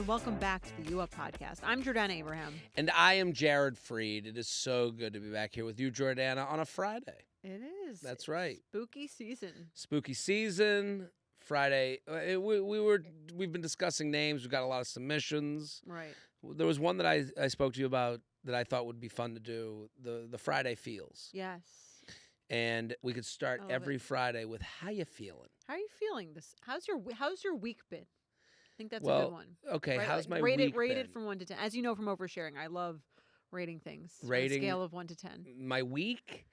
and welcome back to the U Up Podcast. I'm Jordana Abraham. And I am Jared Freed. It is so good to be back here with you, Jordana, on a Friday. It is. That's right. Spooky season. Spooky season, Friday. We've been discussing names. We've got a lot of submissions. Right. There was one that I spoke to you about that I thought would be fun to do, the Friday feels. Yes. And we could start every Friday with how you feeling. How are you feeling? How's your week been? I think that's a good one. Okay, right? how's my week week rate been? it from 1 to 10. As you know from oversharing, I love rating things. Rating on a scale of 1 to 10. My week,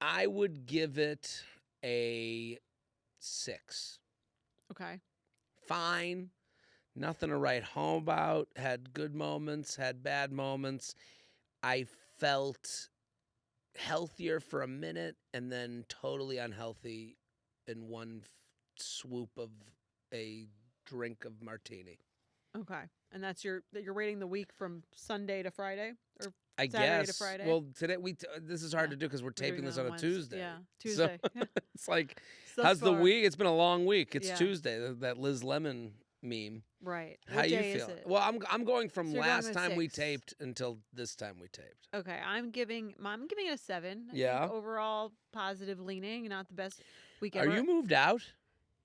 I would give it a 6. Okay. Fine. Nothing to write home about. Had good moments, had bad moments. I felt healthier for a minute and then totally unhealthy in one swoop of a drink of martini. Okay. And that's you're rating the week from Sunday to Friday or I Saturday guess. to Friday? Well, today this is hard to do because we're taping doing this it on a Wednesday. Tuesday. Yeah, Tuesday. So it's like, Thus how's the far. week? It's been a long week. It's Yeah. Tuesday. That Liz Lemon meme. Right. How What you day feel? is it? Well, I'm going from So you're going last with time we 6. taped until this time we taped. Okay, I'm giving it a 7. I Yeah? think overall positive leaning, not the best week Are ever. you moved out?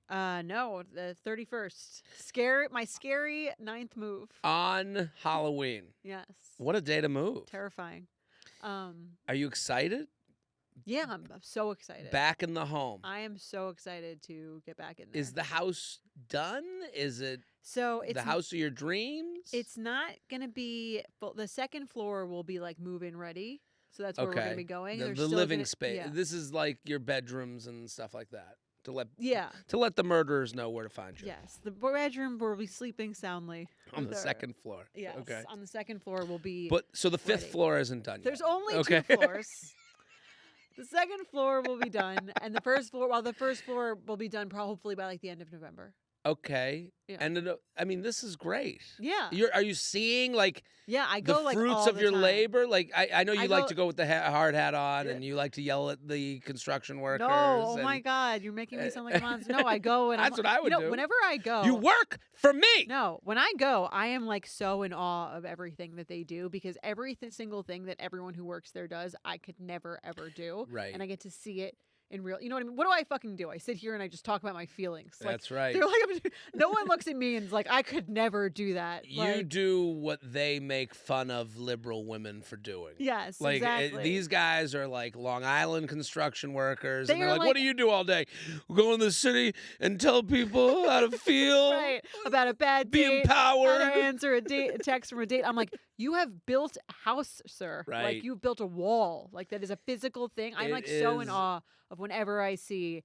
No, the 31st. My scary 9th move. On Halloween. Yes. What a day to move. Terrifying. Are you excited? Yeah, I'm so excited. Back in the home. I am so excited to get back in there. Is the house done? Is it so it's the house of your dreams? It's not gonna be full. The second floor will be like move-in ready. So that's where we're okay. gonna be going. The There's the still living gonna- space. Yeah. This is like your bedrooms and stuff like that. To Yeah. let the murderers know where to find you. Yes. The bedroom will be sleeping soundly. On the with our- second floor. Yes. Okay. On the second floor will be. But so the fifth ready. floor isn't done There's yet. only Okay. 2 floors. The second floor will be done, and the first floor will be done probably by like the end of November. Okay. Yeah. And I mean, this is great. Yeah. Are you seeing like Yeah, I the go like fruits all of the your time. labor? Like I know you I like go- to go with the hard hat on, Yeah. and you like to yell at the construction workers. No, oh and my God, you're making me sound like a monster. No, I go and That's what I would do. Whenever I go, You work for me. No, when I go, I am like so in awe of everything that they do because every single thing that everyone who works there does, I could never ever do. Right. And I get to see it in real. You know what I mean? What do I fucking do? I sit here and I just talk about my feelings. Like, That's right. They're like, no one looks at me and is like, I could never do that. You Like, do what they make fun of liberal women for doing. Yes, Like exactly. these guys are like Long Island construction workers, and They they're are like, like- "What do you do all day? Go in the city and tell people how to feel, right about a bad be date. How empowered." to answer a text from a date. I'm like, you have built a house, sir. Right. Like you've built a wall. Like that is a physical thing. I'm It like so in is. awe of whenever I see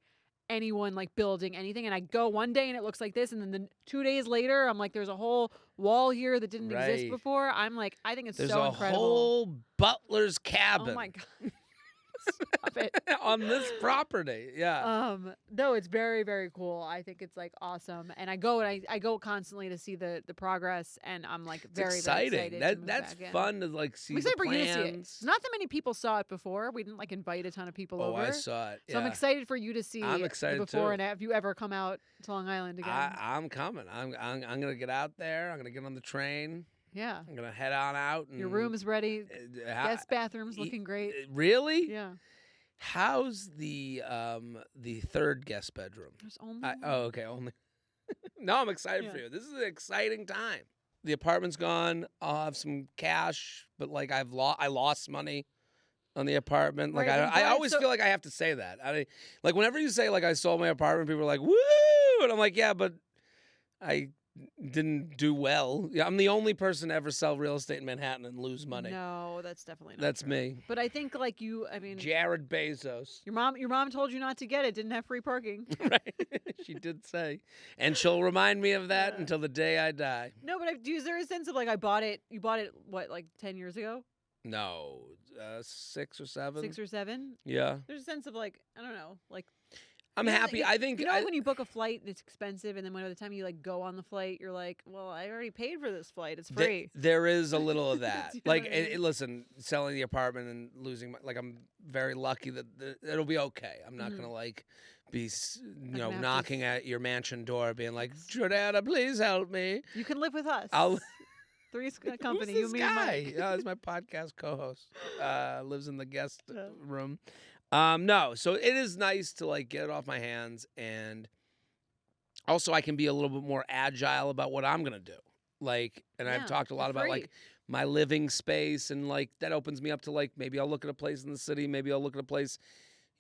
anyone like building anything. And I go one day and it looks like this, and then 2 days later, I'm like, there's a whole wall here that didn't exist Right. before. I'm like, I think it's There's so a incredible. whole butler's cabin Oh my God. Stop it. on this property. Yeah. No, it's very, very cool. I think it's like awesome. And I go and I go constantly to see the progress, and I'm like It's very, exciting. very excited. to That move that's back in. fun to like see I'm the excited for you to see it. plans. Not that many people saw it before. We didn't like invite a ton of people Oh, over. I saw it. So I'm yeah. excited for you to see I'm the excited before too. and have you ever come out to Long Island again? I'm coming. I'm gonna get out there. I'm gonna get on the train. yeah. I'm gonna head on out. And, Your room is ready. Guest bathroom's e- looking great. Really? Yeah. How's the third guest bedroom? There's only one. Oh, okay. Only. No, I'm excited for Yeah. you. This is an exciting time. The apartment's gone. I'll have some cash, but like I lost money on the apartment. Like Right, then I why- always so- feel like I have to say that. Like whenever you say like I sold my apartment, people are like woo, and I'm like yeah, but I didn't do well. Yeah, I'm the only person to ever sell real estate in Manhattan and lose money. No, that's definitely not That's true. me, But I think like you, I mean, Jared Bezos. your mom told you not to get it. Didn't have free parking. Right, she did say, and she'll remind me of that Yeah. until the day I die. No, but is there a sense of like I bought it? You bought it what, like 10 years ago, No, 6 or 7. 6 or 7? Yeah, There's a sense of like I don't know, like I'm you know, happy. I think you know when you book a flight and it's expensive, and then by the time you like go on the flight, you're like, well, I already paid for this flight. It's free. there is a little of that. Do you know Like, what I mean? listen, selling the apartment and losing, like, I'm very lucky that it'll be okay. I'm not Mhm. gonna like be, I'm gonna have to knocking at your mansion door, being like, Jordana, please help me. You can live with us. I'll. Three's Who's company. this You, me, and guy? Mike. It's my podcast co-host. Lives in the guest Yeah. room. No, so it is nice to like get it off my hands, and also I can be a little bit more agile about what I'm gonna do. Like, and I've Yeah, talked a lot you're about like free. my living space, and like that opens me up to like maybe I'll look at a place in the city, maybe I'll look at a place,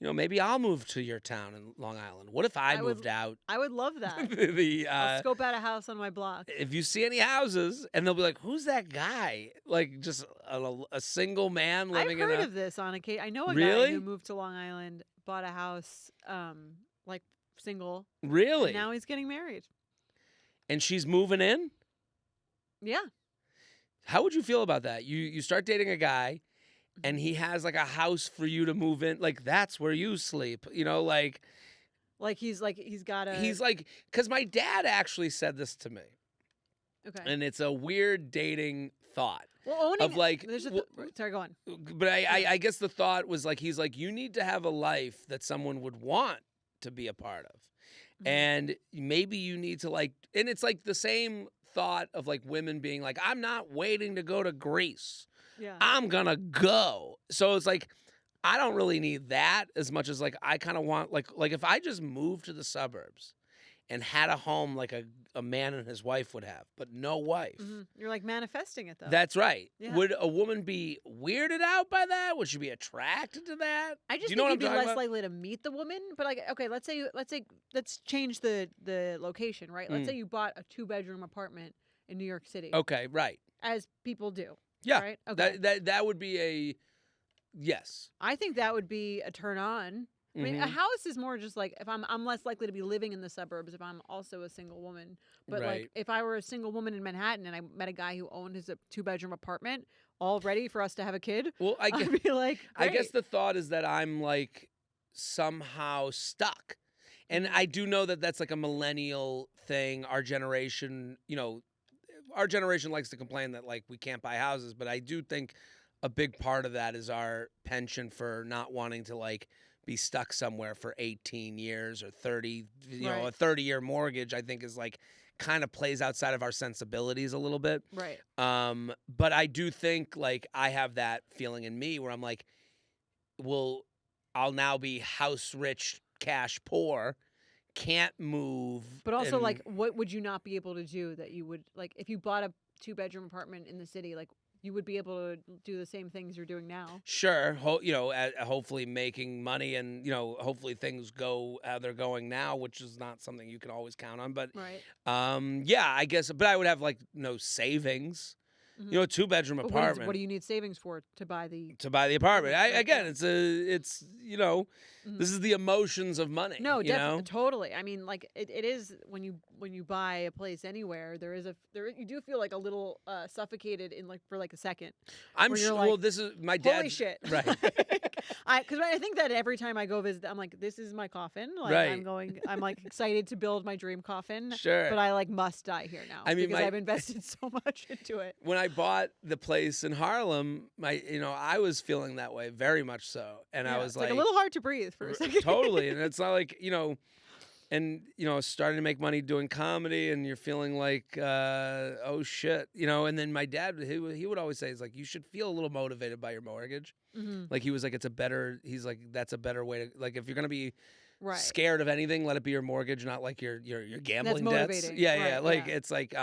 maybe I'll move to your town in Long Island. What if I moved out? I would love that. the I'll scope out a house on my block. If you see any houses, and they'll be like, "Who's that guy?" Like just a single man I've living heard in a. of this on occasion. I know a guy Really? who moved to Long Island, bought a house, like single, Really? and now he's getting married. And she's moving in. Yeah. How would you feel about that? You start dating a guy, and Mm-hmm. he has like a house for you to move in. Like that's where you sleep. Like he's got a. he's like, because my dad actually said this to me, okay. and it's a weird dating thought. Well, owning of like, there's a sorry, go on. But I guess the thought was like, he's like, you need to have a life that someone would want to be a part of. Mhm. And maybe you need to like, and it's like the same thought of like women being like, I'm not waiting to go to Greece. Yeah. I'm gonna go. So it's like, I don't really need that as much as like, I kind of want like if I just moved to the suburbs and had a home like a man and his wife would have, but no wife. You're like manifesting it though. That's right. Yeah. Would a woman be weirded out by that? Would she be attracted to that? I just Do you know think what you'd be I'm talking less about? likely to meet the woman. But like, okay, let's change the location, right? Let's say you bought a 2-bedroom apartment in New York City, Okay, right. as people do. Yeah. Right. Okay. That would be a yes. I think that would be a turn on. I mean, a Mhm. house is more just like if I'm less likely to be living in the suburbs if I'm also a single woman. But Right. like if I were a single woman in Manhattan and I met a guy who owned his 2-bedroom apartment, all ready for us to have a kid, Well, I guess, I'd be like, I guess great. the thought is that I'm like somehow stuck. And Mhm. I do know that that's like a millennial thing. Our generation, our generation likes to complain that like we can't buy houses, but I do think a big part of that is our penchant for not wanting to like be stuck somewhere for 18 years or 30, Right. a 30-year mortgage, I think is like kind of plays outside of our sensibilities a little bit. Right. But I do think like I have that feeling in me where I'm like, well, I'll now be house rich, cash poor, can't move. But also, and- like, what would you not be able to do that you would like if you bought a 2-bedroom apartment in the city? Like, you would be able to do the same things you're doing now. Sure, hopefully making money, and hopefully things go how they're going now, which is not something you can always count on. But Right. yeah, I guess. But I would have like no savings. Mhm. A 2-bedroom But apartment. what do you need savings for to buy the? to buy the apartment? Right, Again, yeah. it's Mhm. this is the emotions of money. No, you definitely, know? totally. I mean, like it is when you buy a place anywhere, you do feel like a little suffocated in like for like a second. I'm where you're sure. like, Well, this is my Holy dad's shit! right. Because I think that every time I go visit, I'm like, this is my coffin. Like Right. I'm like excited to build my dream coffin. Sure. But I like must die here now. I mean, because my- I've invested so much into it. When I bought the place in Harlem, I was feeling that way very much so, and I Yeah, was it's like a little hard to breathe for a second. totally, and it's not like and starting to make money doing comedy, and you're feeling like oh shit, and then my dad he would always say, he's like, you should feel a little motivated by your mortgage. Mhm. Like he was like, he's like, that's a better way to, like, if you're gonna be Right. scared of anything, let it be your mortgage, not like your gambling debts. motivating. Yeah, Right, like yeah. it's like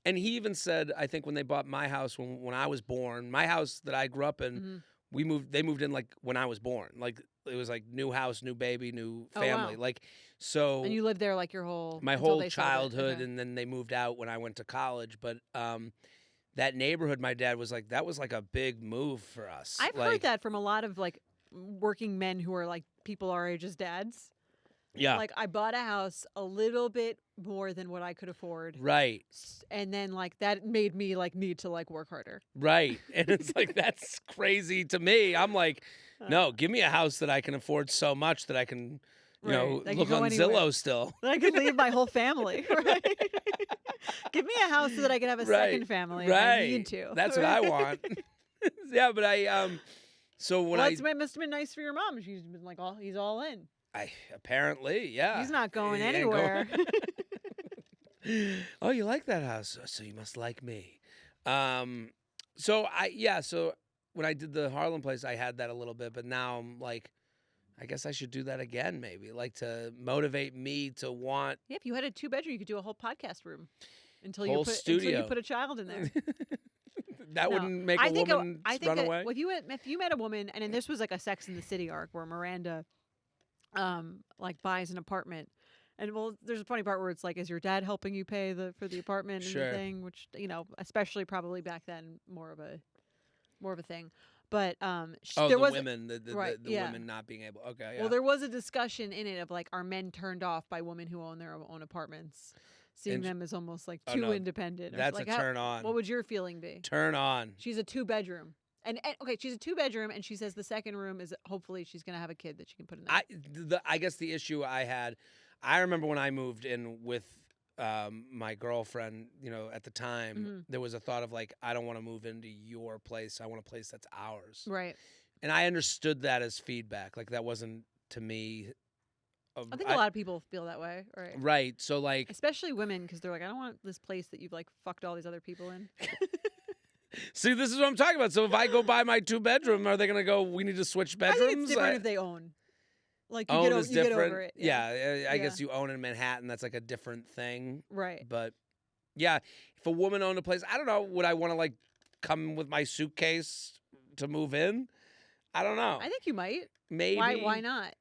and he even said, I think when they bought my house when I was born, my house that I grew up in, Mhm. they moved in like when I was born. Like it was like new house, new baby, new Oh, family. wow. Like so And you lived there like your whole my until whole they sold it. childhood, Okay. and then they moved out when I went to college. But that neighborhood, my dad was like, that was like a big move for us. I've like, heard that from a lot of like working men who are like people our age as dads. Yeah. Like I bought a house a little bit more than what I could afford. Right. And then like that made me like need to like work harder. Right. And it's like, that's crazy to me. I'm like, Uh, no, give me a house that I can afford so much that I can, Right. That can look go on anywhere. Zillow still. That I could leave my whole family. Right? Give me a house so that I can have a Right, second family if I need to. That's what I want. Yeah, but I so when Well, it must have been nice for your mom. She's been like, he's all in. Apparently, yeah. He's not going He ain't anywhere. Oh, you like that house? So you must like me. Um, so when I did the Harlem place, I had that a little bit, but now I'm like, I guess I should do that again, maybe, like to motivate me to want Yeah, if you had a 2-bedroom, you could do a whole podcast room until you whole studio. put a child in there. That No, wouldn't make a I think woman I think run away. if you met a woman, and then this was like a Sex in the City arc where Miranda, like buys an apartment, and well, there's a funny part where it's like, is your dad helping you pay for the apartment and the Sure. thing, which especially probably back then more of a thing, but Oh, there the was women, right, the yeah. women not being able. Okay, yeah. Well, there was a discussion in it of like, are men turned off by women who own their own apartments, seeing And them as almost like oh, too no, independent. Or that's like a turn on. What would your feeling be? Turn on. She's a 2-bedroom. And okay, she's a 2-bedroom, and she says the second room is hopefully she's gonna have a kid that she can put in there. I guess the issue I had, I remember when I moved in with my girlfriend, at the time, there was a thought of like, I don't want to move into your place. I want a place that's ours. Right. And I understood that as feedback. Like that wasn't to me. I think a lot of people feel that way, right? Right. So like, especially women, because they're like, I don't want this place that you've like fucked all these other people in. see, this is what I'm talking about. So if I go buy my 2-bedroom, are they going to go, we need to switch bedrooms? I think it's different if they own. Like you, own get, is you different. get over it. Yeah, I guess you own in Manhattan. That's like a different thing. Right. But yeah, if a woman owned a place, I don't know, would I want to like come with my suitcase to move in? I don't know. I think you might. Maybe. Why not?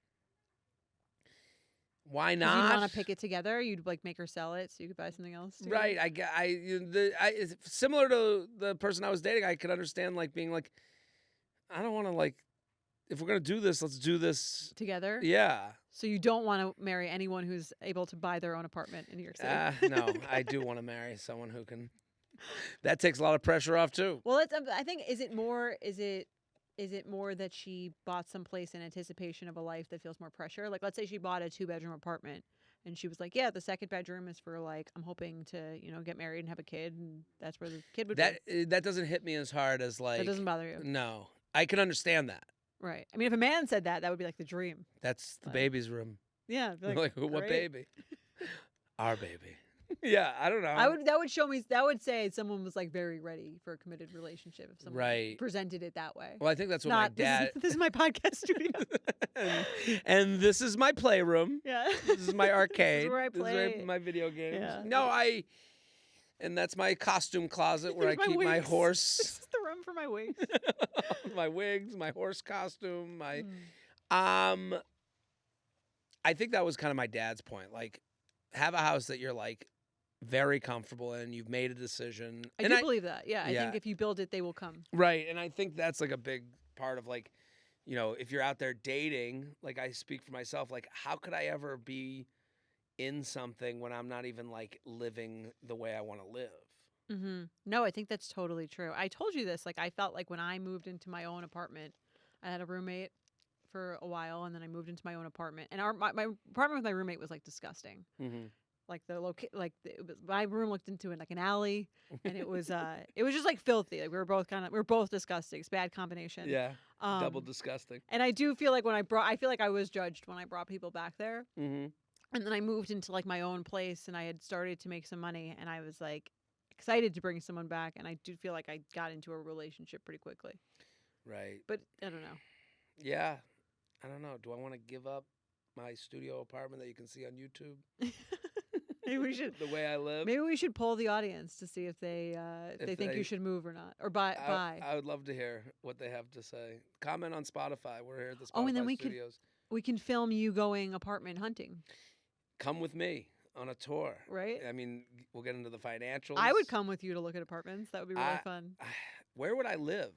Why You not? want to pick it together. You'd like make her sell it so you could buy something else. Together. Right. It's similar to the person I was dating. I could understand like being like, I don't want to like, if we're gonna do this, let's do this together. Yeah. So you don't want to marry anyone who's able to buy their own apartment in New York City. No, I do want to marry someone who can. That takes a lot of pressure off too. Well, I think is it more that she bought someplace in anticipation of a life that feels more pressure? Like, let's say she bought a 2-bedroom apartment and she was like, yeah, the second bedroom is for like, I'm hoping to, get married and have a kid, and that's where the kid would be. That doesn't hit me as hard as like. That doesn't bother you. No, I can understand that. Right. I mean, if a man said that would be like the dream. That's the baby's room. Yeah. Like what baby? Our baby. Yeah, I don't know. That would say someone was like very ready for a committed relationship if someone presented it that way. Well, I think that's what my dad. This is my podcast studio. and this is my playroom. Yeah. This is my arcade. This is where I play. This is my video games. Yeah. No, and that's my costume closet where I keep my wigs. horse. This is the room for my wigs. My wigs, my horse costume, I think that was kind of my dad's point. Like, have a house that you're like very comfortable in. You've made a decision. I do believe that. Yeah, I think if you build it, they will come. Right, and I think that's like a big part of like, if you're out there dating, like I speak for myself, like how could I ever be in something when I'm not even like living the way I want to live? Mm-hmm. No, I think that's totally true. I told you this. Like, I felt like when I moved into my own apartment, I had a roommate for a while, and then I moved into my own apartment. And my apartment with my roommate was like disgusting. Mm-hmm. Like my room looked into it like an alley, and it was just like filthy. Like we were both disgusting. It's a bad combination. Yeah, double disgusting. And I do feel like I feel like I was judged when I brought people back there. Mm-hmm. And then I moved into like my own place, and I had started to make some money, and I was like excited to bring someone back, and I do feel like I got into a relationship pretty quickly. Right. But I don't know. Yeah. I don't know. Do I want to give up my studio apartment that you can see on YouTube? Maybe we should. The way I live. Maybe we should poll the audience to see if they think you should move or not, or buy. I would love to hear what they have to say. Comment on Spotify. We're here at the Spotify and then studios. We can film you going apartment hunting. Come with me on a tour. Right. I mean, we'll get into the financials. I would come with you to look at apartments. That would be really fun. Where would I live?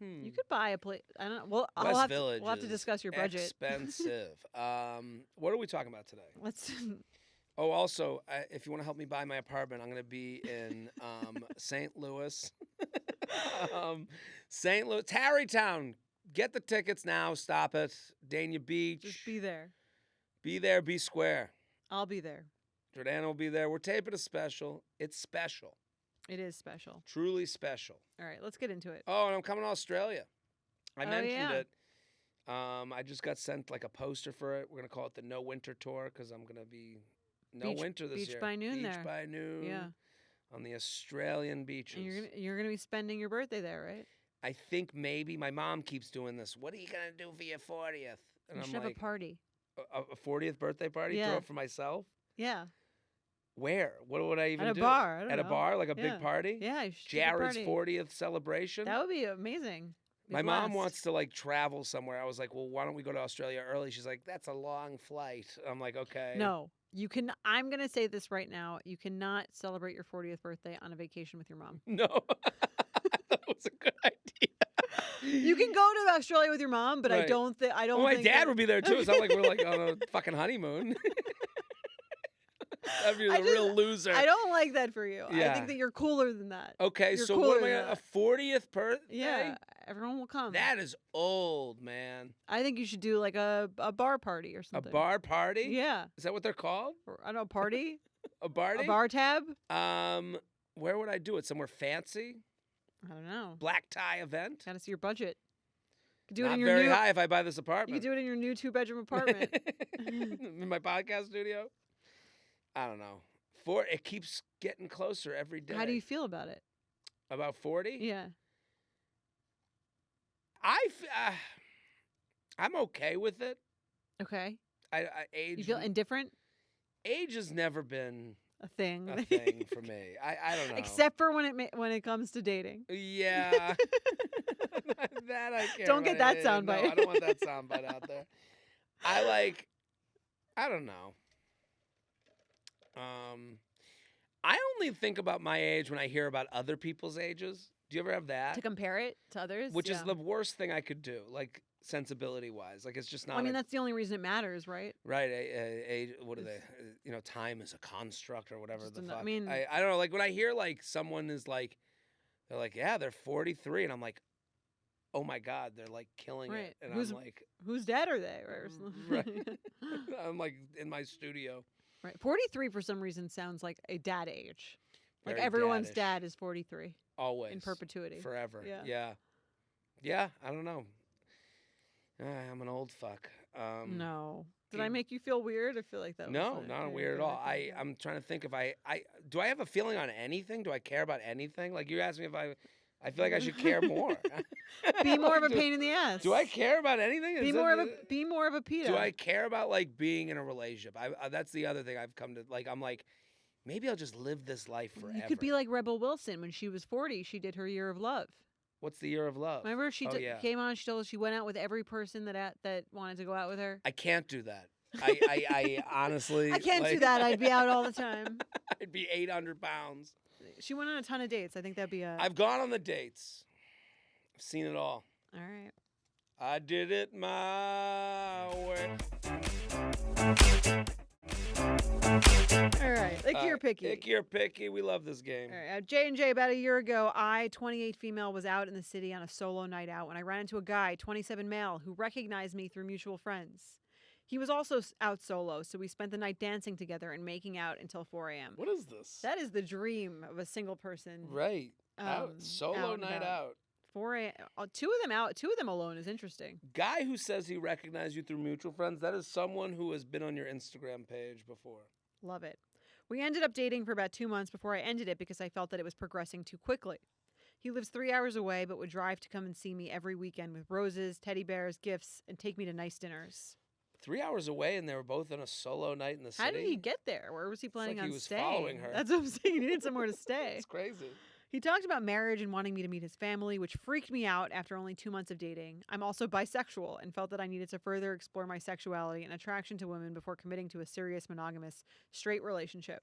You could buy a place. I don't know. Well, Village we'll have to discuss your budget. Expensive. What are we talking about today? Let's. Oh, also, if you want to help me buy my apartment, I'm going to be in St. Louis. St. Louis, Tarrytown. Get the tickets now. Stop it. Dania Beach. Just be there. Be there. Be square. I'll be there. Jordana will be there. We're taping a special. It's special. It is special. Truly special. All right, let's get into it. Oh, and I'm coming to Australia. I mentioned it. I just got sent like a poster for it. We're gonna call it the No Winter Tour because I'm gonna be no Beach- winter this beach year. by noon Beach there. by noon. Yeah. On the Australian beaches. And you're gonna be spending your birthday there, right? I think maybe my mom keeps doing this. What are you gonna do for your 40th? And You I'm should have like, a party. a 40th birthday party? Yeah. Throw it for myself? Yeah. Where? What would I even At a do? bar. I don't At a know. bar, like a Yeah. big party? Yeah. You should keep a Jared's party. 40th celebration. That would be amazing. Be My mom blessed. wants to like travel somewhere. I was like, well, why don't we go to Australia early? She's like, that's a long flight. I'm like, okay. No, you can. I'm gonna say this right now. You cannot celebrate your 40th birthday on a vacation with your mom. No. I thought it was a good idea. You can go to Australia with your mom, but I Right. don't think. I don't. Well, my think dad that- would be there too. It's not like we're like on a fucking honeymoon. That'd be I a real loser. I don't like that for you. I Yeah. think that you're cooler than that. Okay, You're so what am cooler I than at? A that. 40th birthday? Yeah, everyone will come. That is old, man. I think you should do like a bar party or A something. bar party? Yeah. Is that what they're called? Or, I don't know, party? A party? A bar tab? Where would I do it? Somewhere fancy? I don't know. Black tie event? Gotta see your budget. You could do it Not in your very new. high if I buy this You apartment. could do it in your new 2-bedroom apartment. In my podcast studio? I don't know. It keeps getting closer every day. How do you feel about it? About 40? Yeah. I'm okay with it. Okay. Age You feel indifferent? age has never been A thing. a thing for me. I don't know. Except for when it comes to dating. Yeah. That I can't. Don't get that soundbite. No, I don't want that soundbite out there. I don't know. I only think about my age when I hear about other people's ages. Do you ever have that? To compare it to others? Which is Yeah. the worst thing I could do, like sensibility wise. Like it's just not. I mean, that's the only reason it matters, right? right. Age. What are they? Time is a construct or whatever Just the an- fuck. I mean- I don't know. Like when I hear like someone is like, they're like, yeah, they're 43, and I'm like, oh my god, they're like killing Right. it, and Who's- I'm like, Whose dad are they? Or Right. I'm like in my studio. Right. 43 for some reason sounds like a dad age. Like Very everyone's daddish. dad is 43 Always in perpetuity. forever. Yeah. Yeah. I don't know. I'm an old fuck. No. Did I it- make you feel weird? I feel like that No, was not yeah, weird at yeah, all. okay, yeah. I'm trying to think if I do I have a feeling on anything? Do I care about anything? Like you asked me if I feel like I should care more. Be more of a Do- pain in the ass. Do I care about anything? Be Is more of that a be more of a PETA. Do I care about like being in a relationship? That's the other thing I've come to like. I'm like, maybe I'll just live this life forever. You could be like Rebel Wilson when she was 40. She did her year of love. What's the year of love? Remember, she Oh, yeah. came on. She told us she went out with every person that wanted to go out with her. I can't do that. I honestly. I can't do like, that. I'd be out all the time. I'd be 800 pounds. She went on a ton of dates. I think that'd be a. I've gone on the dates. I've seen it all. All right. I did it my way. All right. Icky or picky? Icky or picky. We love this game. All right. J&J, about a year ago, I, 28 female, was out in the city on a solo night out when I ran into a guy, 27 male, who recognized me through mutual friends. He was also out solo, so we spent the night dancing together and making out until 4 a.m. What is this? That is the dream of a single person. Right. Out. um, Solo out and night about. out. 4 a.m. Two of them out. Two of them alone is interesting. Guy who says he recognized you through mutual friends, that is someone who has been on your Instagram page before. Love it. We ended up dating for about 2 months before I ended it because I felt that it was progressing too quickly. He lives 3 hours away, but would drive to come and see me every weekend with roses, teddy bears, gifts, and take me to nice dinners. 3 hours away, and they were both on a solo night in the city. How did he get there? Where was he planning like he on was staying? following her. That's what I'm saying. He needed somewhere to stay. It's crazy. He talked about marriage and wanting me to meet his family, which freaked me out after only 2 months of dating. I'm also bisexual and felt that I needed to further explore my sexuality and attraction to women before committing to a serious monogamous straight relationship.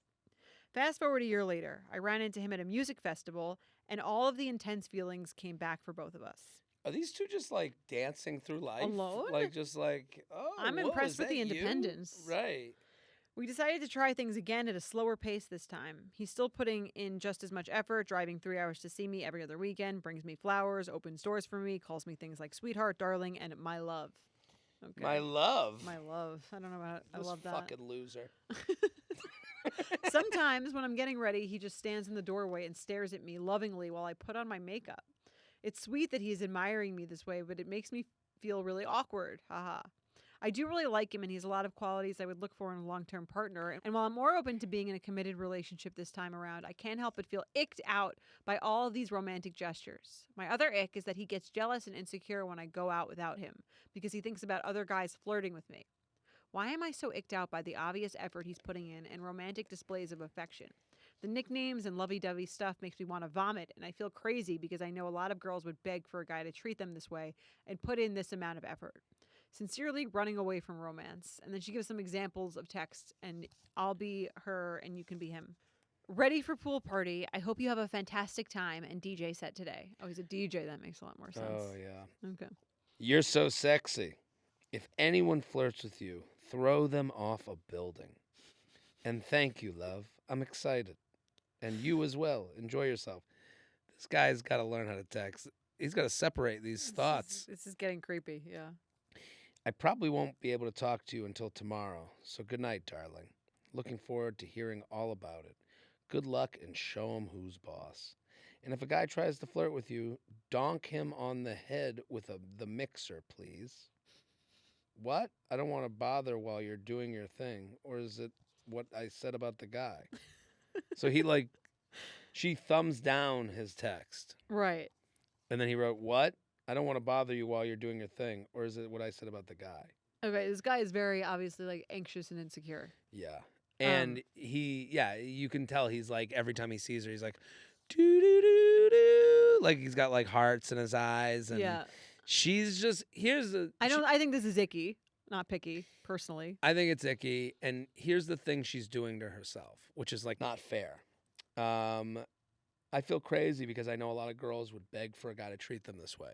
Fast forward a year later, I ran into him at a music festival, and all of the intense feelings came back for both of us. Are these two just like dancing through life? Alone? Like just like, oh, I'm whoa, impressed is with that the you? independence. Right. We decided to try things again at a slower pace this time. He's still putting in just as much effort, driving 3 hours to see me every other weekend, brings me flowers, opens doors for me, calls me things like sweetheart, darling, and my love. Okay. My love. My love. I don't know about I This love that. fucking loser. Sometimes when I'm getting ready, he just stands in the doorway and stares at me lovingly while I put on my makeup. It's sweet that he's admiring me this way, but it makes me feel really awkward. Haha. I do really like him, and he has a lot of qualities I would look for in a long-term partner. And while I'm more open to being in a committed relationship this time around, I can't help but feel icked out by all of these romantic gestures. My other ick is that he gets jealous and insecure when I go out without him because he thinks about other guys flirting with me. Why am I so icked out by the obvious effort he's putting in and romantic displays of affection? The nicknames and lovey-dovey stuff makes me want to vomit, and I feel crazy because I know a lot of girls would beg for a guy to treat them this way and put in this amount of effort. Sincerely, running away from romance. And then she gives some examples of text, and I'll be her and you can be him. Ready for pool party. I hope you have a fantastic time and DJ set today. Oh, he's a DJ. That makes a lot more sense. Oh, yeah. Okay. You're so sexy. If anyone flirts with you, throw them off a building. And thank you, love. I'm excited. And you as well. Enjoy yourself. This guy's got to learn how to text. He's got to separate these thoughts. This is getting creepy, yeah. I probably won't be able to talk to you until tomorrow. So good night, darling. Looking forward to hearing all about it. Good luck and show him who's boss. And if a guy tries to flirt with you, donk him on the head with the mixer, please. What? I don't want to bother while you're doing your thing. Or is it what I said about the guy? So she thumbs down his text. Right. And then he wrote, what? I don't want to bother you while you're doing your thing. Or is it what I said about the guy? Okay, this guy is very obviously like anxious and insecure. Yeah. And you can tell he's like, every time he sees her, he's like, doo doo doo doo. Like he's got like hearts in his eyes. And she's just, I think this is icky, not picky, personally. I think it's icky. And here's the thing she's doing to herself, which is like not fair. I feel crazy because I know a lot of girls would beg for a guy to treat them this way.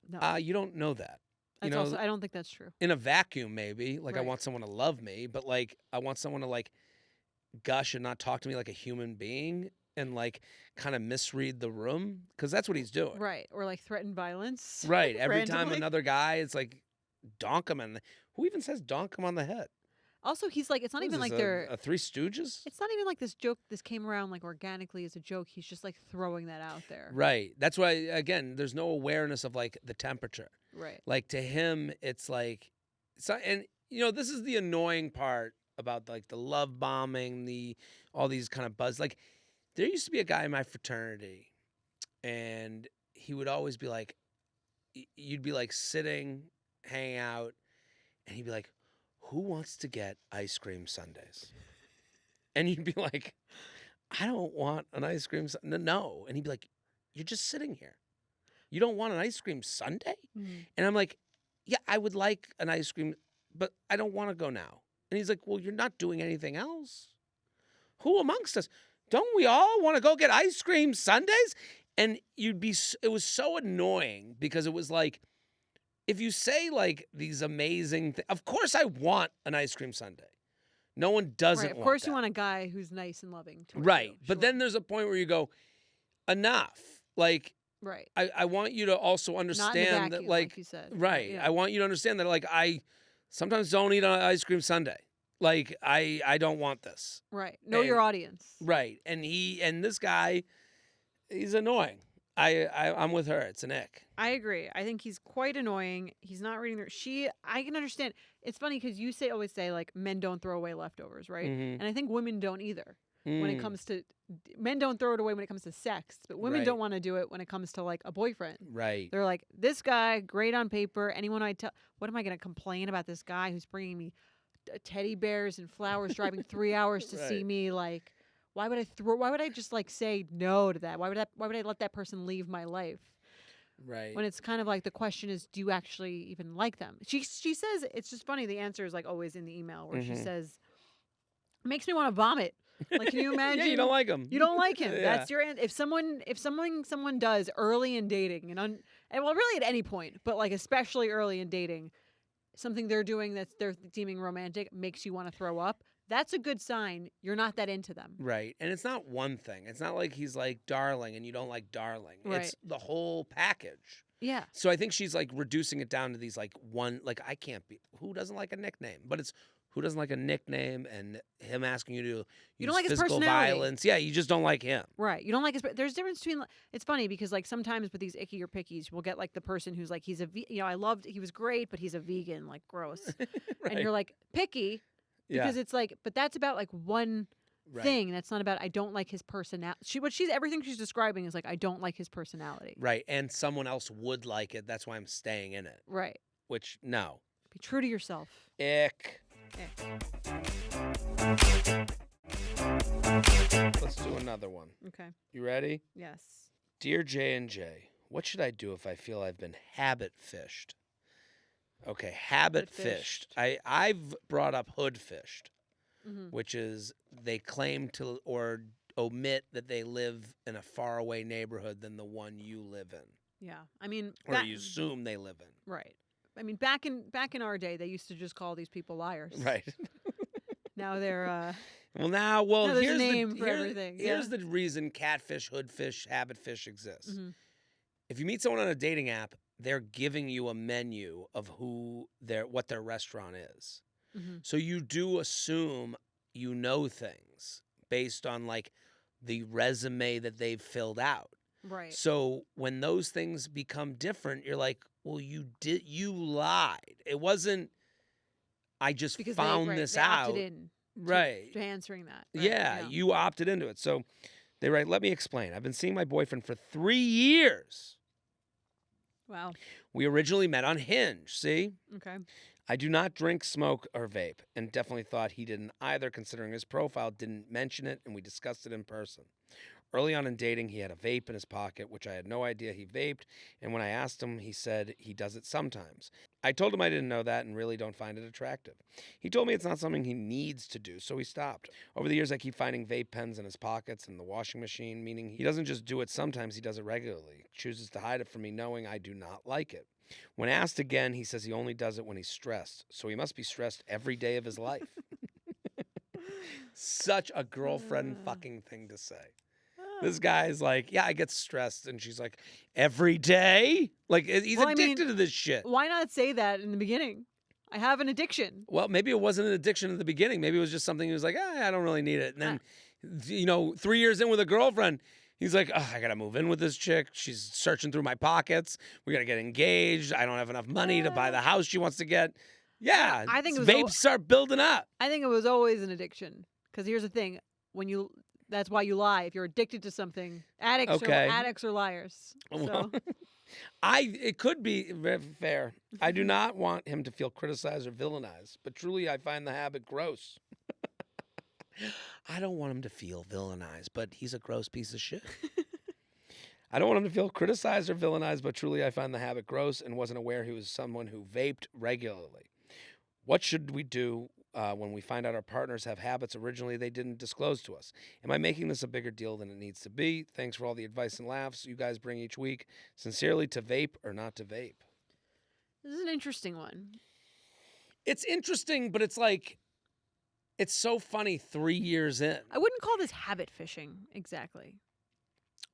No. You don't know that. I don't think that's true. In a vacuum, maybe. Like, Right. I want someone to love me, but, like, I want someone to, like, gush and not talk to me like a human being and, like, kind of misread the room. Because that's what he's doing. Right. Or, like, threaten violence. Right. Every time randomly. another guy, it's like, donk him. Who even says donk him on the head? Also, he's like, it's not What is even this, like they're... a Three Stooges? It's not even like this joke, this came around like organically as a joke. He's just like throwing that out there. Right. That's why, again, there's no awareness of, like, the temperature. Right. Like, to him, it's like, and, you know, this is the annoying part about, like, the love bombing, all these kind of buzz. Like, there used to be a guy in my fraternity, and he would always be like, you'd be, like, sitting, hanging out, and he'd be like, who wants to get ice cream sundaes? And you'd be like, I don't want an ice cream sundae. No. And he'd be like, you're just sitting here. You don't want an ice cream sundae? Mm. And I'm like, yeah, I would like an ice cream, but I don't want to go now. And he's like, well, you're not doing anything else. Who amongst us? Don't we all want to go get ice cream sundaes? And it was so annoying because it was like, if you say like these amazing things, of course I want an ice cream sundae. No one doesn't Right. want Of course that. you want a guy who's nice and loving. Right. You. But then there's a point where you go, enough. Like, right. I want you to also understand Not in a vacuum, that, like you said. right. Yeah. I want you to understand that, like, I sometimes don't eat an ice cream sundae. Like, I don't want this. Right. Know your audience. Right. And this guy, he's annoying. I'm with her. It's an ick. I agree. I think he's quite annoying. He's not reading I can understand. It's funny because you always say like men don't throw away leftovers, right? Mhm. And I think women don't either. When it comes to men don't throw it away when it comes to sex, but women Right. don't want to do it when it comes to like a boyfriend. Right. They're like, this guy, great on paper. Anyone I tell, what am I going to complain about this guy who's bringing me teddy bears and flowers, driving 3 hours to see Right. me? Like, why would I just like say no to that? Why would I let that person leave my life? Right. When it's kind of like the question is, do you actually even like them? She says, it's just funny. The answer is like always in the email where she Mhm. says, it makes me want to vomit. Like, can you imagine? Yeah, you don't like him. You don't like him. Yeah. That's your if someone does early in dating and well, really at any point, but like especially early in dating, something they're doing that they're deeming romantic makes you want to throw up. That's a good sign you're not that into them. Right. And it's not one thing. It's not like he's like darling and you don't like darling. Right. It's the whole package. Yeah. So I think she's like reducing it down to these like one, like I can't be, who doesn't like a nickname? But it's Who doesn't like a nickname and him asking you to You use don't like his physical personality. violence? Yeah, you just don't like him. Right. You don't like his. There's a difference between. It's funny because like sometimes with these icky or pickies, we'll get like the person who's like he's a I loved he was great, but he's a vegan, like gross, and you're like picky because it's like, but that's about like one thing. That's not about I don't like his personality. Everything she's describing is like I don't like his personality. Right, and someone else would like it. That's why I'm staying in it. Right. Which no. Be true to yourself. Ick. Let's do another one. Okay. You ready? Yes. Dear J&J, what should I do if I feel I've been habit fished? Okay, habit fished. I've brought up hood fished, which is they claim to or omit that they live in a faraway neighborhood than the one you live in. Yeah. I mean, or you assume they live in. Right. I mean, back in our day, they used to just call these people liars. Right. Now they're Well, there's here's a name for everything. Here's the reason catfish, hoodfish, habit fish exists. Mm-hmm. If you meet someone on a dating app, they're giving you a menu of what their restaurant is. Mm-hmm. So you do assume you know things based on like the resume that they've filled out. Right. So when those things become different, you're like, well, you lied. It wasn't I just because found they this opted out. in Right. to answering that. Right. Yeah, you opted into it. So they write, let me explain. I've been seeing my boyfriend for 3 years. Wow. We originally met on Hinge, see? Okay. I do not drink, smoke, or vape, and definitely thought he didn't either, considering his profile didn't mention it, and we discussed it in person. Early on in dating, he had a vape in his pocket, which I had no idea he vaped, and when I asked him, he said he does it sometimes. I told him I didn't know that and really don't find it attractive. He told me it's not something he needs to do, so he stopped. Over the years, I keep finding vape pens in his pockets and the washing machine, meaning he doesn't just do it sometimes, he does it regularly. Chooses to hide it from me knowing I do not like it. When asked again, he says he only does it when he's stressed, so he must be stressed every day of his life. Such a girlfriend fucking thing to say. This guy's like, yeah, I get stressed. And she's like, every day? Like, he's addicted to this shit. Why not say that in the beginning? I have an addiction. Well, maybe it wasn't an addiction at the beginning. Maybe it was just something he was like, I don't really need it. And then, 3 years in with a girlfriend, he's like, I got to move in with this chick. She's searching through my pockets. We got to get engaged. I don't have enough money to buy the house she wants to get. Yeah. I think vapes start building up. I think it was always an addiction. Because here's the thing. That's why you lie. If you're addicted to something, addicts are liars. So. It could be fair. I do not want him to feel criticized or villainized, but truly I find the habit gross. I don't want him to feel villainized, but he's a gross piece of shit. I don't want him to feel criticized or villainized, but truly I find the habit gross and wasn't aware he was someone who vaped regularly. What should we do when we find out our partners have habits originally they didn't disclose to us? Am I making this a bigger deal than it needs to be? Thanks for all the advice and laughs you guys bring each week. Sincerely, to vape or not to vape? This is an interesting one. It's interesting, but it's like, it's so funny 3 years in. I wouldn't call this habit fishing exactly.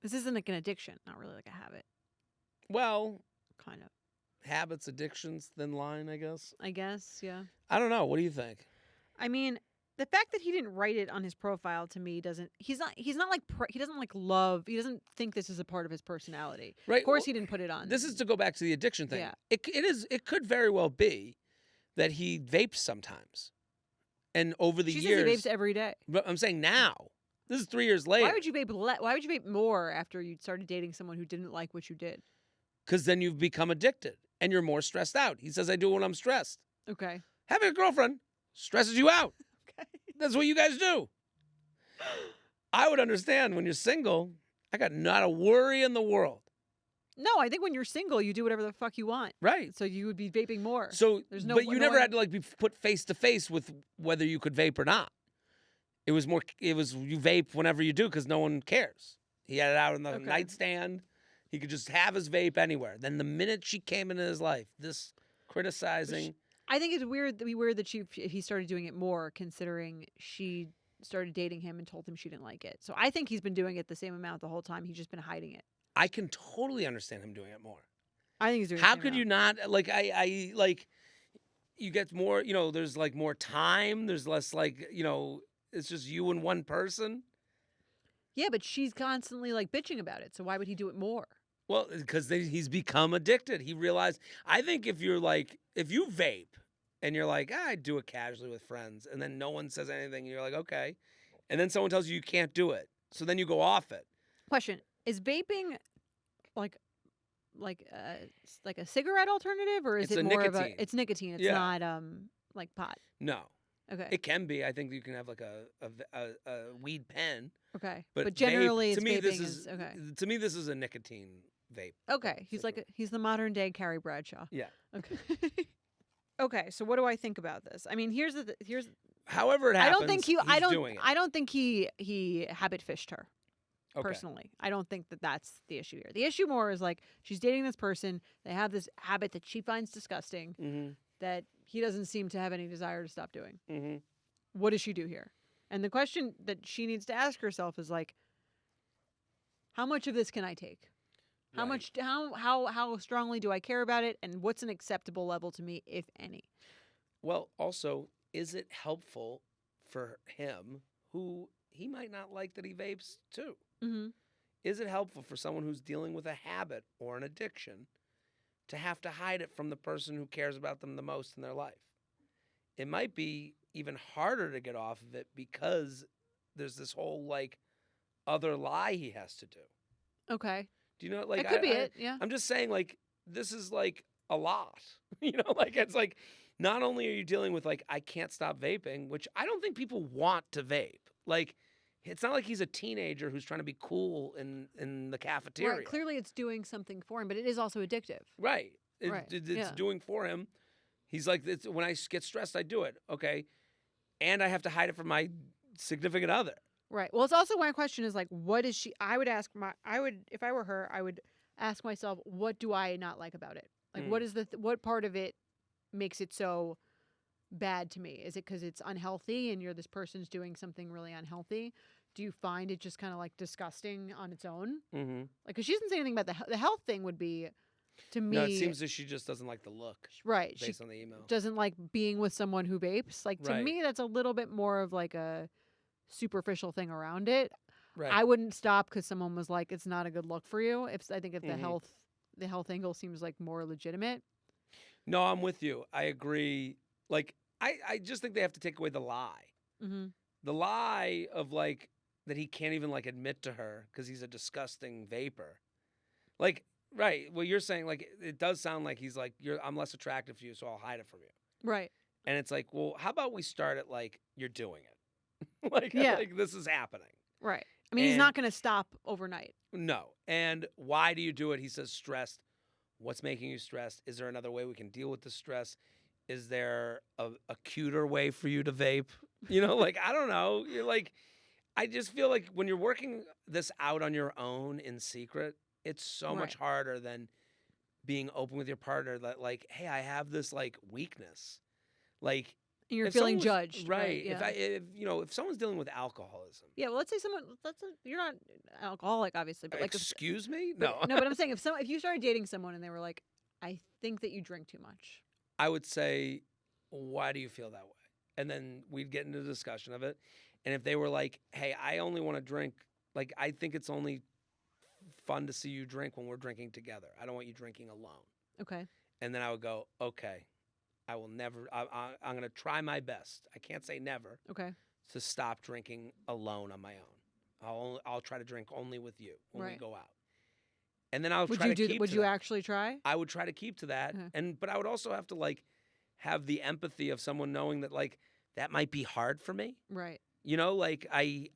This isn't like an addiction, not really like a habit. Well, kind of. Habits, addictions, thin line, I guess. Yeah. I don't know. What do you think? I mean, the fact that he didn't write it on his profile to me doesn't. He doesn't think this is a part of his personality. Right. Of course, he didn't put it on. This is to go back to the addiction thing. Yeah. It could very well be that he vapes sometimes, and over the years, says he vapes every day. But I'm saying now. This is 3 years later. Why would you vape? Why would you vape more after you started dating someone who didn't like what you did? Because then you've become addicted and you're more stressed out. He says, I do it when I'm stressed. Okay. Having a girlfriend stresses you out. Okay. That's what you guys do. I would understand when you're single, I got not a worry in the world. No, I think when you're single, you do whatever the fuck you want. Right. So you would be vaping more. So, but you never had to like be put face to face with whether you could vape or not. It was you vape whenever you do because no one cares. He had it out on the nightstand. He could just have his vape anywhere. Then the minute she came into his life, this criticizing. I think it's weird that he started doing it more, considering she started dating him and told him she didn't like it. So I think he's been doing it the same amount the whole time. He's just been hiding it. I can totally understand him doing it more. I think he's doing. How could you not? Like you get more, there's like more time. There's less like, it's just you and one person. Yeah, but she's constantly like bitching about it. So why would he do it more? Well, because he's become addicted. He realized, I think if you vape and you're like, I do it casually with friends, and then no one says anything, and you're like, okay. And then someone tells you can't do it. So then you go off it. Question: is vaping like like a cigarette alternative, or is It's it a more of nicotine. a? It's nicotine. It's Yeah. not like pot. No. Okay. It can be. I think you can have like a weed pen. Okay. But But generally, vape, to me, vaping this is okay. To me, this is a nicotine vape. Okay. He's the modern day Carrie Bradshaw. Yeah. Okay. Okay. So what do I think about this? I mean, here's However it happens, I don't think he's doing it. I don't think he habit fished her. Okay. Personally, I don't think that that's the issue here. The issue more is like she's dating this person. They have this habit that she finds disgusting Mm-hmm. that he doesn't seem to have any desire to stop doing. Mm-hmm. What does she do here? And the question that she needs to ask herself is like, how much of this can I take? How Right. much? How strongly do I care about it? And what's an acceptable level to me, if any? Well, also, is it helpful for him, who he might not like that he vapes too? Mm-hmm. Is it helpful for someone who's dealing with a habit or an addiction to have to hide it from the person who cares about them the most in their life? It might be even harder to get off of it because there's this whole like other lie he has to do. Okay. Do you know, like, That could be it. Yeah. I'm just saying, like, this is like a lot. Like, it's like not only are you dealing with like I can't stop vaping, which I don't think people want to vape. Like, it's not like he's a teenager who's trying to be cool in the cafeteria. Right. Clearly, it's doing something for him, but it is also addictive. Right. Right, It's yeah. doing for him. He's like, when I get stressed, I do it. Okay. And I have to hide it from my significant other. Right. Well, it's also my question is like, what is she? If I were her, I would ask myself, what do I not like about it? Like, what is what part of it makes it so bad to me? Is it because it's unhealthy and this person's doing something really unhealthy? Do you find it just kind of like disgusting on its own? Mm-hmm. Like, because she doesn't say anything about the health thing would be, to me. No, it seems that she just doesn't like the look. Right. Based She on the email. doesn't like being with someone who vapes. Like, to Right. me, that's a little bit more of like a superficial thing around it. Right. I wouldn't stop because someone was like, "It's not a good look for you." I think if Mhm. the health angle seems like more legitimate. No, I'm with you. I agree. Like, I just think they have to take away the lie. Mm-hmm. The lie of like that he can't even like admit to her because he's a disgusting vapor. Like, right. Well, you're saying like it does sound like he's like I'm less attractive to you, so I'll hide it from you. Right. And it's like, well, how about we start it like you're doing it, like Yeah. like this is happening. Right. I mean, he's And- not going to stop overnight. No. And why do you do it? He says stressed. What's making you stressed? Is there another way we can deal with the stress? Is there a cuter way for you to vape? Like, I don't know. You're like, I just feel like when you're working this out on your own in secret, it's so much Right. harder than being open with your partner that like, hey, I have this like weakness. Like, And you're if feeling someone's- judged. Right. Yeah. If someone's dealing with alcoholism. Yeah. Well, let's say you're not alcoholic, obviously, but like, Excuse me? but I'm saying if you started dating someone and they were like, "I think that you drink too much." I would say, why do you feel that way? And then we'd get into a discussion of it. And if they were like, hey, I only want to drink, like, I think it's only fun to see you drink when we're drinking together. I don't want you drinking alone. Okay. And then I would go, okay, I will never, I'm going to try my best. I can't say never Okay. to stop drinking alone on my own. I'll try to drink only with you when we Right. go out. And then I'll Would try you to keep Would to you that. actually try? I would try to keep to that. Okay. But I would also have to like have the empathy of someone knowing that like that might be hard for me. Right. Like I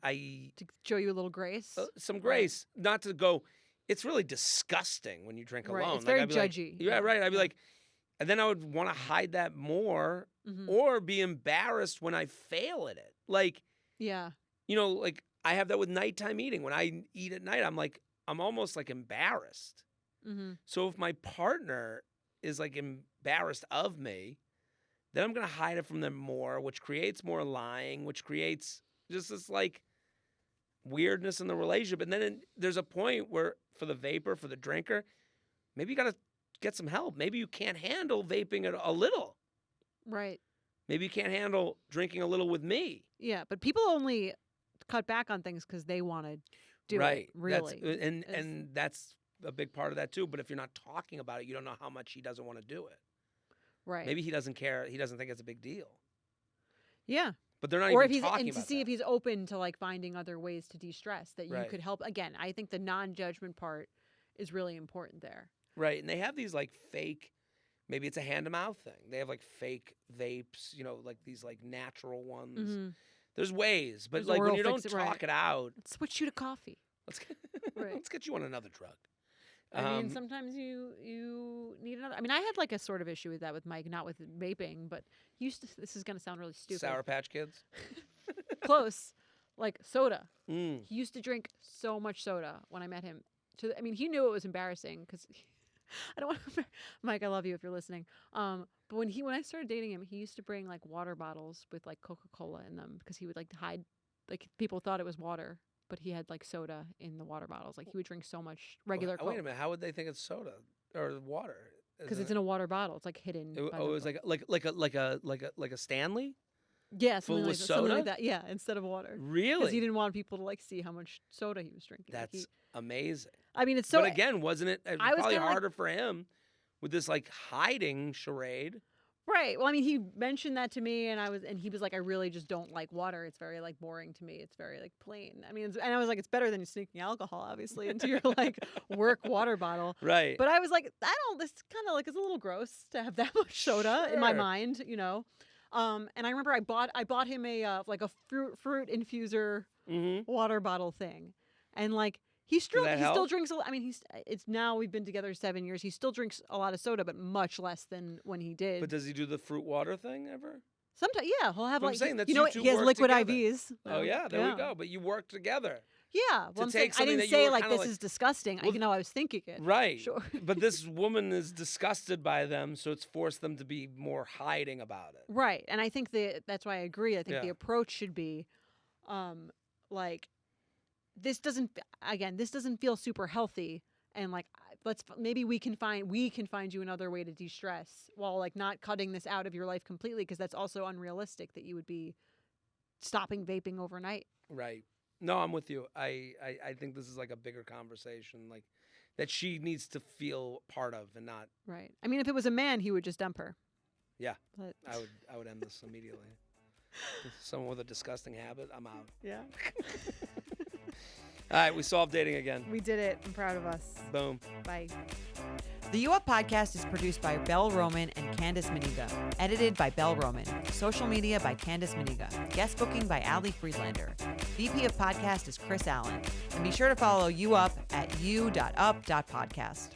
To show you a little grace. some grace, not to go. It's really disgusting when you drink Right. alone. It's Like, very I'd be like, judgy. yeah, right. I'd be Yeah. like, and then I would want to hide that more Mhm. or be embarrassed when I fail at it. Like, Yeah. like I have that with nighttime eating. When I eat at night, I'm almost like embarrassed. Mm-hmm. So if my partner is like embarrassed of me, then I'm going to hide it from them more, which creates more lying, which creates just this like weirdness in the relationship. And then there's a point where for the vapor, for the drinker, maybe you got to get some help. Maybe you can't handle vaping it a little. Right. Maybe you can't handle drinking a little with me. Yeah, but people only cut back on things because they want to do Right. it. Really, And that's a big part of that too. But if you're not talking about it, you don't know how much he doesn't want to do it. right. Maybe he doesn't care. He doesn't think it's a big deal. Yeah. But they're not Or even if he's talking and to about see that. if he's open to like finding other ways to de-stress that you Right. could help. Again, I think the non-judgment part is really important there. Right. And they have these like fake, maybe it's a hand to mouth thing. They have like fake vapes, like these like natural ones. Mm-hmm. There's ways, but There's like when oral you don't fix it, right. talk it out, Switch you to coffee. let's get, Right. let's get you on another drug. I mean, sometimes you need another. I mean, I had like a sort of issue with that with Mike, not with vaping, but he used to. This is gonna sound really stupid. Sour Patch Kids. Close, like soda. Mm. He used to drink so much soda when I met him. I mean, he knew it was embarrassing because I don't want to. Mike, I love you if you're listening. But when I started dating him, he used to bring like water bottles with like Coca-Cola in them because he would like to hide. Like people thought it was water, but he had like soda in the water bottles. Like he would drink so much regular Wait a Coke minute. How would they think it's soda or water? because it's in a water bottle. It's like hidden. by Oh, the it was like a Stanley. yeah, full something with something like soda? that. Yeah, instead of water. Because Really? he didn't want people to like see how much soda he was drinking. Like, That's amazing. I mean, it's so but again, wasn't it? It was I was probably kinda like- harder for him with this like hiding charade. right. Well, I mean, he mentioned that to me, and he was like, I really just don't like water. It's very like boring to me. It's very like plain. I mean, and I was like, it's better than you sneaking alcohol, obviously, into your like work water bottle. Right. But I was like, this kind of like is a little gross to have that much soda in my Sure. mind, And I remember I bought him a like a fruit infuser Mm-hmm. water bottle thing, and like he still that still help? drinks. I mean, it's now we've been together 7 years. He still drinks a lot of soda, but much less than when he did. But does he do the fruit water thing ever? Sometimes, yeah, he'll have But I'm like saying that's you know you two he has work liquid together. IVs. Oh yeah, there we go. But you work together. Yeah, To well, I'm saying take I something didn't that you say were like kinda this like- is disgusting. Well, I was thinking it. Right. Sure. But this woman is disgusted by them, so it's forced them to be more hiding about it. Right, and I think that's why I agree. I think the Yeah. approach should be, like, this doesn't feel super healthy, and like maybe we can find you another way to de-stress while like not cutting this out of your life completely, because that's also unrealistic that you would be stopping vaping overnight. Right. No, I'm with you. I think this is like a bigger conversation, like that she needs to feel part of and not. Right. I mean, if it was a man, he would just dump her. Yeah. But I would end this immediately. Someone with a disgusting habit, I'm out. yeah, All right, we solved dating again. we did it. I'm proud of us. Boom. Bye. The U Up podcast is produced by Belle Roman and Candace Maniga. Edited by Belle Roman. Social media by Candace Maniga. Guest booking by Ali Friedlander. VP of podcast is Chris Allen. And be sure to follow U Up at u.up.podcast.